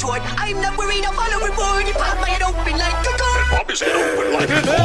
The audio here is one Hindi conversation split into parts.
retort. I'm not worried, I'll follow reward. You pop my head open like a gun. And pop his head open like a door.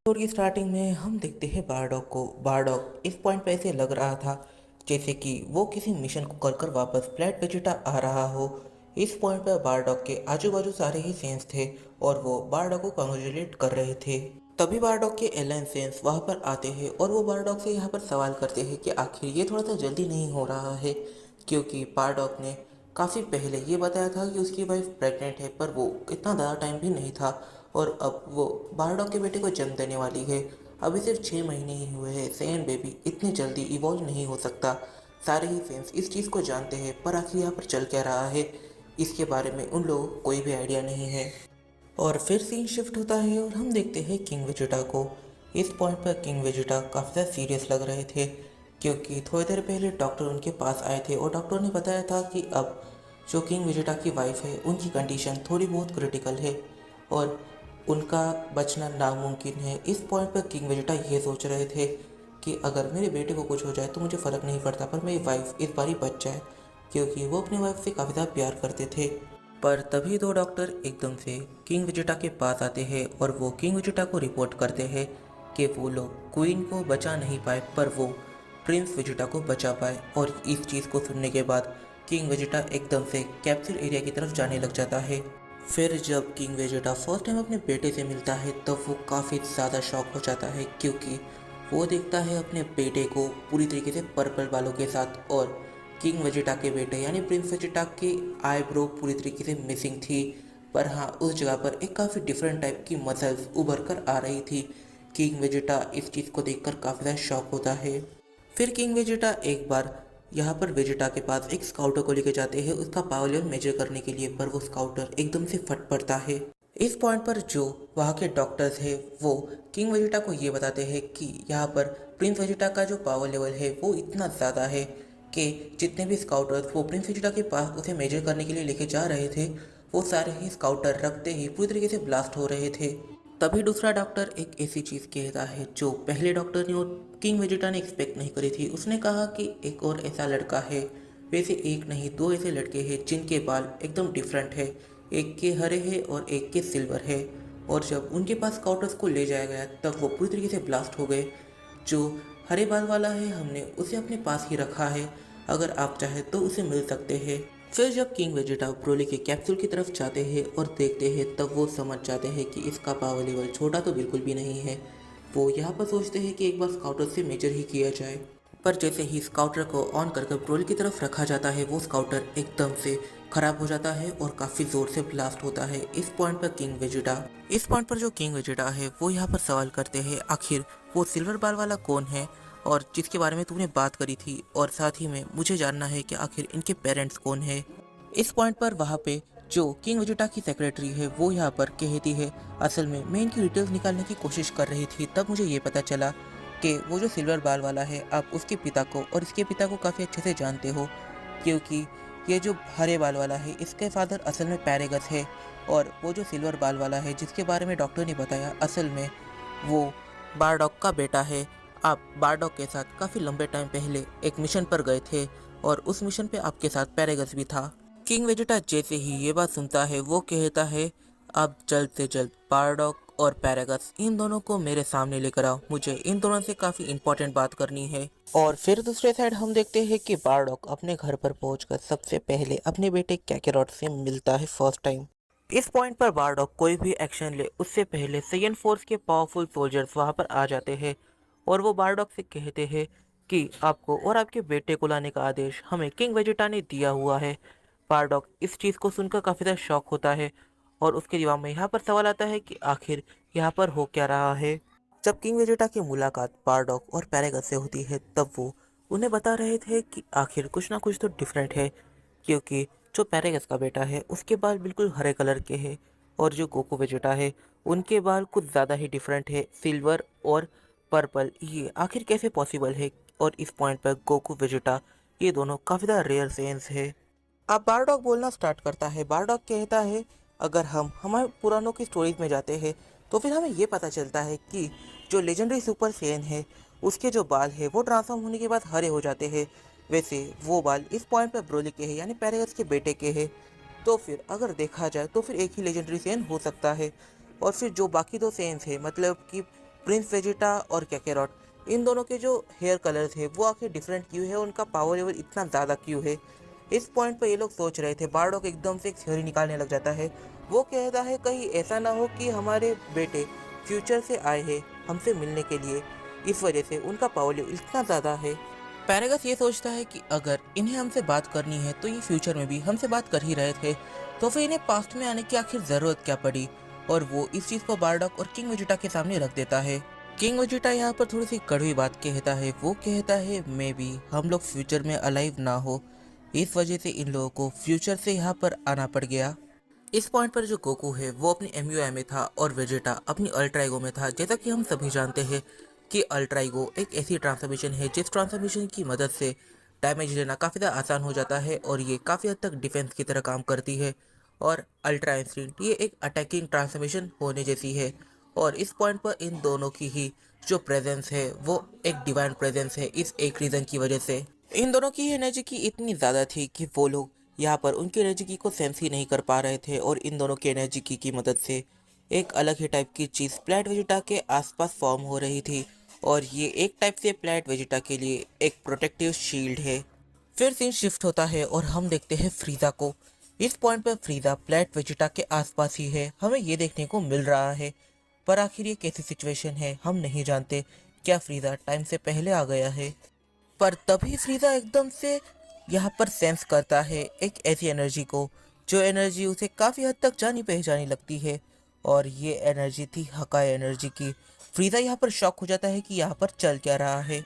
Story की स्टार्टिंग में हम देखते हैं बारडॉग को। बारडॉग इस पॉइंट पे ऐसे लग रहा था जैसे कि वो किसी मिशन को कर कर वापस फ्लैट वेजिटा आ रहा हो। इस पॉइंट पर बारडॉग के आजू बाजू सारे ही सेंस थे और वो बारडॉग को कॉन्ग्रेचुलेट कर रहे थे। तभी बारडॉग के एलाइन सेंस वहाँ पर आते हैं और वो बारडॉग से यहाँ पर सवाल करते हैं कि आखिर ये थोड़ा सा जल्दी नहीं हो रहा है, क्योंकि बारडॉग ने काफ़ी पहले ये बताया था कि उसकी वाइफ प्रेग्नेंट है, पर वो इतना ज़्यादा टाइम भी नहीं था और अब वो बारडॉग के बेटे को जन्म देने वाली है। अभी सिर्फ 6 महीने ही हुए हैं। सैयन बेबी इतनी जल्दी इवॉल्व नहीं हो सकता। सारे ही फैंस इस चीज़ को जानते हैं, पर आखिर यहाँ पर चल क्या रहा है इसके बारे में उन लोगों को कोई भी आइडिया नहीं है। और फिर सीन शिफ्ट होता है और हम देखते हैं किंग वेजिटा को। इस पॉइंट पर किंग वेजिटा काफ़ी ज़्यादा सीरियस लग रहे थे, क्योंकि थोड़ी देर पहले डॉक्टर उनके पास आए थे और डॉक्टर ने बताया था कि अब जो किंग वेजिटा की वाइफ है उनकी कंडीशन थोड़ी बहुत क्रिटिकल है और उनका बचना नामुमकिन है। इस पॉइंट पर किंग वेजिटा ये सोच रहे थे कि अगर मेरे बेटे को कुछ हो जाए तो मुझे फ़र्क नहीं पड़ता, पर मेरी वाइफ इस बार ही बच जाए, क्योंकि वो अपनी वाइफ से काफ़ी ज़्यादा प्यार करते थे। पर तभी दो डॉक्टर एकदम से किंग वेजिटा के पास आते हैं और वो किंग वेजिटा को रिपोर्ट करते हैं कि वो लोग क्वीन को बचा नहीं पाए, पर वो प्रिंस वेजिटा को बचा पाए। और इस चीज़ को सुनने के बाद किंग वेजिटा एकदम से कैप्सूल एरिया की तरफ जाने लग जाता है। फिर जब किंग वेजिटा फर्स्ट टाइम अपने बेटे से मिलता है तो वो काफ़ी ज़्यादा शॉक हो जाता है, क्योंकि वो देखता है अपने बेटे को पूरी तरीके से पर्पल बालों के साथ और किंग वेजिटा के बेटे यानी प्रिंस वेजिटा की आईब्रो पूरी तरीके से मिसिंग थी। पर हाँ, उस जगह पर एक काफ़ी डिफरेंट टाइप की मसल्स उभर कर आ रही थी। किंग वेजिटा इस चीज़ को देखकर काफ़ी ज़्यादा शॉक होता है। फिर किंग वेजिटा एक बार यहाँ पर वेजिटा के पास एक स्काउटर को लेकर जाते हैं उसका पावर लेवल मेजर करने के लिए, पर वो स्काउटर एकदम से फट पड़ता है। इस पॉइंट पर जो वहाँ के डॉक्टर्स हैं वो किंग वेजिटा को ये बताते हैं कि यहाँ पर प्रिंस वेजिटा का जो पावर लेवल है वो इतना ज़्यादा है कि जितने भी स्काउटर्स वो प्रिंस वेजिटा के पास उसे मेजर करने के लिए लेके जा रहे थे, वो सारे ही स्काउटर रखते ही पूरी तरीके से ब्लास्ट हो रहे थे। तभी दूसरा डॉक्टर एक ऐसी चीज़ कहता है जो पहले डॉक्टर ने और किंग वेजिटा ने एक्सपेक्ट नहीं करी थी। उसने कहा कि एक और ऐसा लड़का है, वैसे एक नहीं 2 ऐसे लड़के हैं जिनके बाल एकदम डिफरेंट है, एक के हरे हैं और एक के सिल्वर है। और जब उनके पास स्काउटर्स को ले जाया गया तब वो पूरी तरीके से ब्लास्ट हो गए। जो हरे बाल वाला है हमने उसे अपने पास ही रखा है, अगर आप चाहें तो उसे मिल सकते हैं। फिर जब किंग वेजिटा ब्रोली के कैप्सूल की तरफ जाते हैं और देखते हैं तब वो समझ जाते हैं कि इसका पावर लेवल छोटा तो बिल्कुल भी नहीं है। वो यहाँ पर सोचते हैं कि एक बार स्काउटर से मेजर ही किया जाए, पर जैसे ही स्काउटर को ऑन करके ब्रोली की तरफ रखा जाता है वो स्काउटर एकदम से खराब हो जाता है और काफ़ी ज़ोर से ब्लास्ट होता है। इस पॉइंट पर जो किंग वेजिटा है वो यहाँ पर सवाल करते हैं आखिर वो सिल्वर बाल वाला कौन है और जिसके बारे में तूने बात करी थी, और साथ ही में मुझे जानना है कि आखिर इनके पेरेंट्स कौन है। इस पॉइंट पर वहाँ पे जो किंग वेजिटा की सेक्रेटरी है वो यहाँ पर कहती है असल में मैं इनकी डिटेल्स निकालने की कोशिश कर रही थी, तब मुझे ये पता चला कि वो जो सिल्वर बाल वाला है आप उसके पिता को और इसके पिता को काफ़ी अच्छे से जानते हो, क्योंकि ये जो हरे बाल वाला है इसके फादर असल में पैरेगस है और वो जो सिल्वर बाल वाला है जिसके बारे में डॉक्टर ने बताया असल में वो बारडॉग का बेटा है। आप बारडॉग के साथ काफ़ी लंबे टाइम पहले एक मिशन पर गए थे और उस मिशन पे आपके साथ पैरेगस भी था। किंग वेजिटा जैसे ही ये बात सुनता है वो कहता है अब जल्द से जल्द बारडॉग और पैरेगस इन दोनों को मेरे सामने लेकर आओ, मुझे इन दोनों से काफ़ी इंपॉर्टेंट बात करनी है। और फिर दूसरे साइड हम देखते हैं कि बारडॉग अपने घर पर पहुंचकर सबसे पहले अपने बेटे कैकेरॉट से मिलता है फर्स्ट टाइम। इस पॉइंट पर बारडॉग कोई भी एक्शन ले उससे पहले सैयन फोर्स के पावरफुल सोल्जर्स वहां पर आ जाते हैं और वो बारडॉग से कहते हैं कि आपको और आपके बेटे को लाने का आदेश हमें किंग वेजिटा ने दिया हुआ है। बारडॉग इस चीज़ को सुनकर काफ़ी ज़्यादा शॉक होता है और उसके दिमाग में यहाँ पर सवाल आता है कि आखिर यहाँ पर हो क्या रहा है। जब किंग वेजिटा की मुलाकात बारडॉग और पैरेगस से होती है तब वो उन्हें बता रहे थे कि आखिर कुछ ना कुछ तो डिफरेंट है, क्योंकि जो पैरागस का बेटा है उसके बाल बिल्कुल हरे कलर के हैं और जो गोकू वेजिटा है उनके बाल कुछ ज़्यादा ही डिफरेंट है, सिल्वर और पर्पल। ये आखिर कैसे पॉसिबल है? और इस पॉइंट पर गोकू वेजिटा ये दोनों काफ़ी ज़्यादा रेयर सेंस है। अब बारडॉग बोलना स्टार्ट करता है। बारडॉग कहता है अगर हम हमारे पुरानों की स्टोरीज में जाते हैं तो फिर हमें ये पता चलता है कि जो लेजेंडरी सुपर सैयन है उसके जो बाल है वो ट्रांसफॉर्म होने के बाद हरे हो जाते हैं। वैसे वो बाल इस पॉइंट पर ब्रोली के हैं यानी पैरागस के बेटे के हैं। तो फिर अगर देखा जाए तो फिर एक ही लेजेंडरी सैयन हो सकता है। और फिर जो बाकी दो सैयन्स है मतलब कि प्रिंस वेजिटा और कैकेरॉट, इन दोनों के जो हेयर कलर्स है वो आखिर डिफरेंट क्यों है, उनका पावर लेवल इतना ज़्यादा क्यों है? इस पॉइंट पर ये लोग सोच रहे थे। बारडॉग एकदम से एक थ्योरी निकालने लग जाता है। वो कहता है कहीं ऐसा ना हो कि हमारे बेटे फ्यूचर से आए हैं हमसे मिलने के लिए, इस वजह से उनका पावर लेवल इतना ज़्यादा है। पैरागस ये सोचता है कि अगर इन्हें हमसे बात करनी है तो ये फ्यूचर में भी हमसे बात कर ही रहे थे, तो फिर इन्हें पास्ट में आने की आखिर ज़रूरत क्या पड़ी? और वो इस चीज़ को बारडॉग और किंग वेजिटा के सामने रख देता है। किंग वेजिटा यहाँ पर थोड़ी सी कड़वी बात कहता है। वो कहता है मे बी हम लोग फ्यूचर में अलाइव ना हो, इस वजह से इन लोगों को फ्यूचर से यहाँ पर आना पड़ गया। इस पॉइंट पर जो गोकू है वो अपनी MUI में था और वेजिटा अपनी अल्ट्रा ईगो में था। जैसा कि हम सभी जानते हैं कि अल्ट्रा ईगो एक ऐसी ट्रांसफॉर्मेशन है जिस ट्रांसफॉर्मेशन की मदद से डैमेज लेना काफ़ी ज़्यादा आसान हो जाता है और ये काफ़ी हद तक डिफेंस की तरह काम करती है। और अल्ट्रा इंस्टिंक्ट ये एक अटैकिंग ट्रांसफॉर्मेशन होने जैसी है। और इस पॉइंट पर इन दोनों की ही जो प्रेजेंस है वो एक डिवाइन प्रेजेंस है इस एक रीज़न की वजह से। इन दोनों की एनर्जी की इतनी ज़्यादा थी कि वो लोग यहाँ पर उनकी एनर्जी की को सेंस ही नहीं कर पा रहे थे और इन दोनों की एनर्जी की मदद से एक अलग ही टाइप की चीज़ प्लैट वेजिटा के आसपास फॉर्म हो रही थी। और ये एक टाइप से प्लैट वेजिटा के लिए एक प्रोटेक्टिव शील्ड है। फिर सीन शिफ्ट होता है और हम देखते हैं फ्रीजा को। इस पॉइंट पर फ्रीजा प्लैट वेजिटा के आसपास ही है, हमें ये देखने को मिल रहा है। पर आखिर ये कैसी सिचुएशन है हम नहीं जानते। क्या फ्रीजा टाइम से पहले आ गया है? पर तभी फ्रीजा एकदम से यहाँ पर सेंस करता है एक ऐसी एनर्जी को जो एनर्जी उसे काफ़ी हद तक जानी पहचानी लगती है। और ये एनर्जी थी हकाई एनर्जी की। फ्रीजा यहाँ पर शॉक हो जाता है कि यहाँ पर चल क्या रहा है।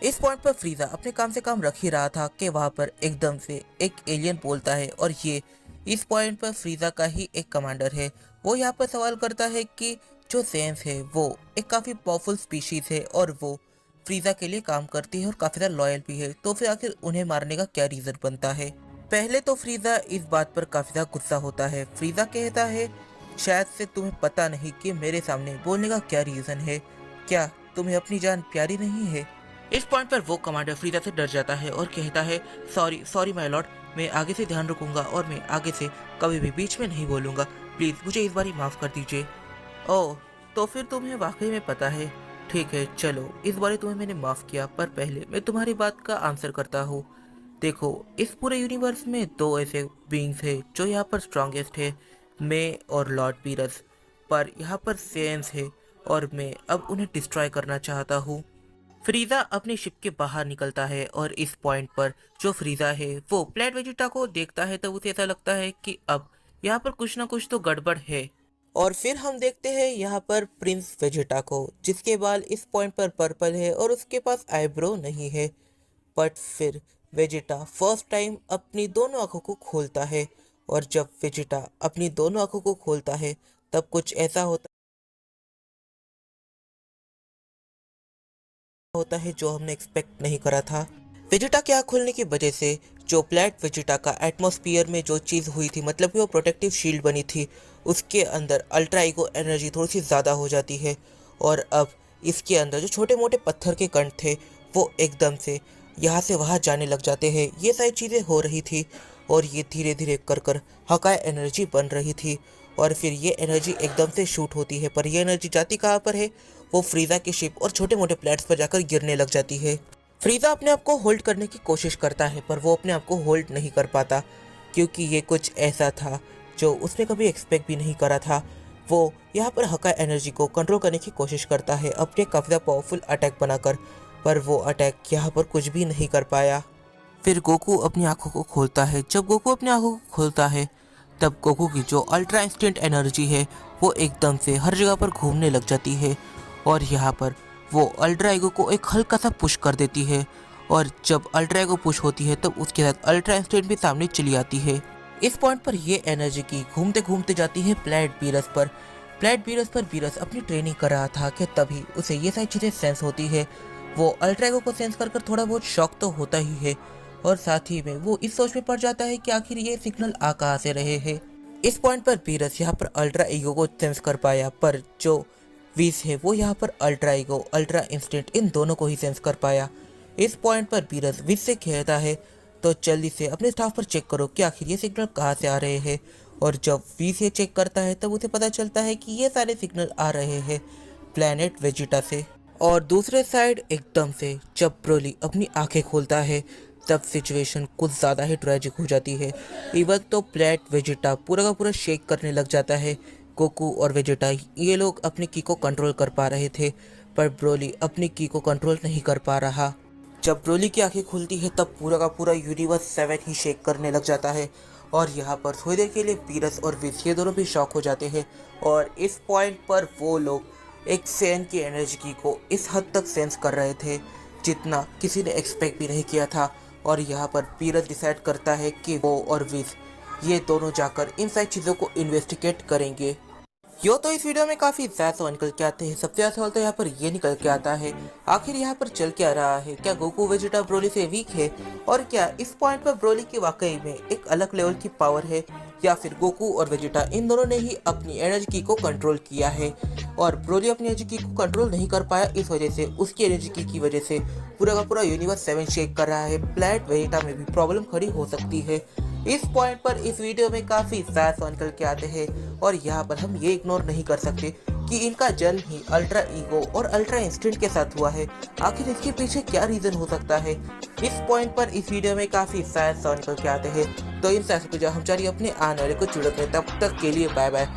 इस पॉइंट पर फ्रीजा अपने काम से काम रख ही रहा था कि वहाँ पर एकदम से एक एलियन बोलता है और ये इस पॉइंट पर फ्रीजा का ही एक कमांडर है। वो यहाँ पर सवाल करता है कि जो सेंस है वो एक काफ़ी पावरफुल स्पीशीज है और वो फ्रीजा के लिए काम करती है और काफ़ी ज़्यादा लॉयल भी है, तो फिर आखिर उन्हें मारने का क्या रीज़न बनता है? पहले तो फ्रीजा इस बात पर काफ़ी ज़्यादा गुस्सा होता है। फ्रीजा कहता है शायद से तुम्हें पता नहीं कि मेरे सामने बोलने का क्या रीज़न है। क्या तुम्हें अपनी जान प्यारी नहीं है? इस पॉइंट पर वो कमांडर फ्रीजा से डर जाता है और कहता है सॉरी सॉरी माय लॉर्ड, मैं आगे से ध्यान रखूंगा और मैं आगे से कभी भी बीच में नहीं बोलूंगा, प्लीज़ मुझे इस बार माफ़ कर दीजिए। ओह, तो फिर तुम्हें वाकई में पता है। ठीक है चलो, इस बार तुम्हें मैंने माफ़ किया, पर पहले मैं तुम्हारी बात का आंसर करता हूँ। देखो, इस पूरे यूनिवर्स में दो ऐसे बीइंग्स हैं जो यहाँ पर स्ट्रॉन्गेस्ट है, मैं और लॉर्ड पीरस। पर यहाँ पर सेंस है और मैं अब उन्हें डिस्ट्रॉय करना चाहता हूँ। फ्रीजा अपने शिप के बाहर निकलता है और इस पॉइंट पर जो फ्रीजा है वो प्लैट वेजिटा को देखता है तो उसे ऐसा लगता है कि अब यहाँ पर कुछ ना कुछ तो गड़बड़ है। और फिर हम देखते हैं यहाँ पर प्रिंस वेजिटा को जिसके बाल इस पॉइंट पर पर्पल है और उसके पास आईब्रो नहीं है। बट फिर वेजिटा फर्स्ट टाइम अपनी दोनों आंखों को खोलता है और जब वेजिटा अपनी दोनों आंखों को खोलता है तब कुछ ऐसा होता है जो हमने एक्सपेक्ट नहीं करा था। वेजिटा के आँख खुलने की वजह से जो प्लैट वेजिटा का एटमॉस्फेयर में जो चीज़ हुई थी मतलब कि वो प्रोटेक्टिव शील्ड बनी थी उसके अंदर अल्ट्रा ईगो एनर्जी थोड़ी सी ज़्यादा हो जाती है। और अब इसके अंदर जो छोटे मोटे पत्थर के कण थे वो एकदम से यहाँ से वहाँ जाने लग जाते हैं। ये सारी चीज़ें हो रही थी और ये धीरे धीरे कर कर हकाई एनर्जी बन रही थी। और फिर ये एनर्जी एकदम से शूट होती है, पर ये एनर्जी जाती कहाँ पर है? वो फ्रीजा के शिप और छोटे मोटे प्लैनेट्स पर जाकर गिरने लग जाती है। फ्रीजा अपने आप को होल्ड करने की कोशिश करता है पर वो अपने आप को होल्ड नहीं कर पाता क्योंकि ये कुछ ऐसा था जो उसने कभी एक्सपेक्ट भी नहीं करा था। वो यहाँ पर हकाई एनर्जी को कंट्रोल करने की कोशिश करता है अपने काफ़ी ज़्यादा पावरफुल अटैक बनाकर, पर वो अटैक यहाँ पर कुछ भी नहीं कर पाया। फिर गोकू अपनी आंखों को खोलता है। जब गोकू अपनी आंखों को खोलता है तब गोकू की जो अल्ट्रा इंस्टेंट एनर्जी है वो एकदम से हर जगह पर घूमने लग जाती है और यहाँ पर वो अल्ट्रा ईगो को एक हल्का सा पुश कर देती है। और जब अल्ट्रा ईगो पुश होती है तब उसके साथ अल्ट्रा इंस्टेंट भी सामने चली आती है। इस पॉइंट पर ये एनर्जी की घूमते घूमते जाती है प्लेट बीरस पर। प्लेट बीरस पर बीरस अपनी ट्रेनिंग कर रहा था कि तभी उसे ये सारी चीज़ें सेंस होती है। वो अल्ट्रा ईगो को सेंस कर कर थोड़ा बहुत शॉक तो होता ही है और साथ ही में वो इस सोच में पड़ जाता है कि आखिर ये सिग्नल आ कहाँ से रहे हैं। इस पॉइंट पर बीरस यहाँ पर अल्ट्रा ईगो को सेंस कर पाया, पर जो वीस है वो यहाँ पर अल्ट्रा ईगो, अल्ट्रा इंस्टिंक्ट इन दोनों को ही सेंस कर पाया। इस पॉइंट पर बीरस विस से कहता है तो जल्दी से अपने स्टाफ पर चेक करो कि आखिर ये सिग्नल कहाँ से आ रहे हैं। और जब वीस ये चेक करता है तब उसे पता चलता है कि ये सारे सिग्नल आ रहे हैं प्लैनेट वेजिटा से। और दूसरे साइड एकदम से जब ब्रोली अपनी आंखें खोलता है तब सिचुएशन कुछ ज़्यादा ही ट्रेजिक हो जाती है। इवन तो प्लेट वेजिटा पूरा का पूरा शेक करने लग जाता है। गोकू और वेजिटा ये लोग अपनी की को कंट्रोल कर पा रहे थे, पर ब्रोली अपनी की को कंट्रोल नहीं कर पा रहा। जब ब्रोली की आंखें खुलती है तब पूरा का पूरा यूनिवर्स 7 ही शेक करने लग जाता है। और यहाँ पर थोड़ी देर के लिए बीरस और विस ये दोनों भी शॉक हो जाते हैं। और इस पॉइंट पर वो लोग एक फैन की एनर्जी को इस हद तक सेंस कर रहे थे जितना किसी ने एक्सपेक्ट भी नहीं किया था। और यहाँ पर बीरस डिसाइड करता है कि वो और विस ये दोनों जाकर इन सारी चीज़ों को इन्वेस्टिगेट करेंगे। यो तो इस वीडियो में काफी ज्यादा निकल के आते हैं। सबसे ज्यादा सवाल तो यहाँ पर ये निकल के आता है आखिर यहाँ पर चल क्या रहा है। क्या गोकू वेजिटा ब्रोली से वीक है और क्या इस पॉइंट पर ब्रोली की वाकई में एक अलग लेवल की पावर है, या फिर गोकू और वेजिटा इन दोनों ने ही अपनी एनर्जी को कंट्रोल किया है और ब्रोली अपनी एनर्जी को कंट्रोल नहीं कर पाया। इस वजह से उसकी एनर्जी की वजह से पूरा का पूरा यूनिवर्स 7 शेक कर रहा है। प्लैनेट वेजिटा में भी प्रॉब्लम खड़ी हो सकती है। इस पॉइंट पर इस वीडियो में काफी ज्यादा सवाल निकल के आते हैं और यहाँ पर हम ये इग्नोर नहीं कर सकते कि इनका जन्म ही अल्ट्रा ईगो और अल्ट्रा इंस्टिंक्ट के साथ हुआ है। आखिर इसके पीछे क्या रीजन हो सकता है। इस पॉइंट पर इस वीडियो में काफी ज्यादा सवाल निकल के आते हैं। तो इन सारे हम जारी अपने आने वाले कुछ वीडियो में, तब तक के लिए बाय बाय।